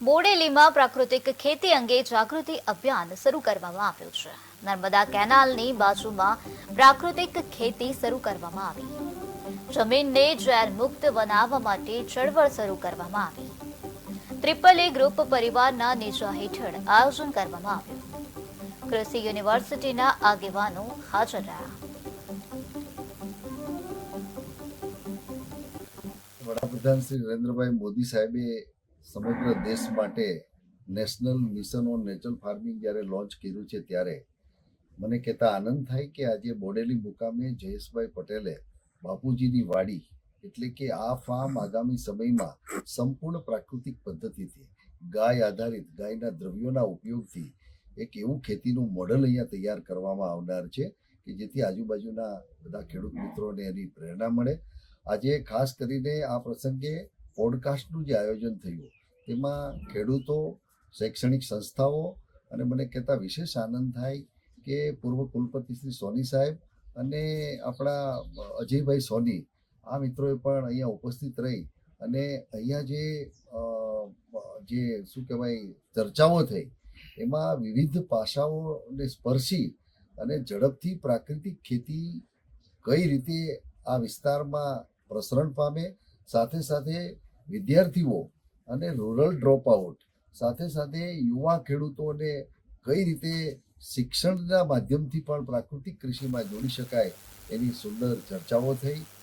બોડેલીમાં પ્રાકૃતિક ખેતી અંગે જાગૃતિ અભિયાન શરૂ કરવામાં આવ્યું છે. નર્મદા કેનાલની બાજુમાં પ્રાકૃતિક ખેતી શરૂ કરવામાં આવી. જમીનને ઝેર મુક્ત બનાવવા માટે ચળવળ શરૂ કરવામાં આવી. ટ્રિપલ એ ગ્રુપ પરિવારના નેજા હેઠળ આયોજન કરવામાં આવ્યું. કૃષિ યુનિવર્સિટીના આગેવાનો હાજર રહ્યા. વડાપ્રધાન શ્રી નરેન્દ્રભાઈ મોદી સાહેબે સમગ્ર દેશ માટે national mission on natural farming જ્યારે લોન્ચ કર્યું છે ત્યારે મને કહેતા આનંદ થાય કે આજે બોડેલી મુકામે જયેશભાઈ પટેલે બાપુજીની વાડી એટલે કે આ ફાર્મ આગામી સમયમાં સંપૂર્ણ પ્રાકૃતિક પદ્ધતિથી ગાય આધારિત ગાયના દ્રવ્યોના ઉપયોગથી એક એવું ખેતીનું મોડલ અહીંયા તૈયાર કરવામાં આવનાર છે કે જેથી આજુબાજુના બધા ખેડૂત મિત્રોને એની પ્રેરણા મળે. આજે ખાસ કરીને આ પ્રસંગે પોડકાસ્ટનું જે આયોજન થયું તેમાં ખેડૂતો, શૈક્ષણિક સંસ્થાઓ અને મને કહેતા વિશેષ આનંદ થાય કે પૂર્વ કુલપતિ શ્રી સોની સાહેબ અને આપણા અજયભાઈ સોની આ મિત્રોએ પણ અહીંયા ઉપસ્થિત રહી અને અહીંયા જે શું કહેવાય ચર્ચાઓ થઈ એમાં વિવિધ પાસાઓને સ્પર્શી અને ઝડપથી પ્રાકૃતિક ખેતી કઈ રીતે આ વિસ્તારમાં પ્રસરણ પામે, સાથે સાથે વિદ્યાર્થીઓ અને રૂરલ ડ્રોપ આઉટ સાથે સાથે યુવા ખેડૂતોને કઈ રીતે શિક્ષણના માધ્યમથી પણ પ્રાકૃતિક કૃષિમાં જોડી શકાય એની સુંદર ચર્ચાઓ થઈ.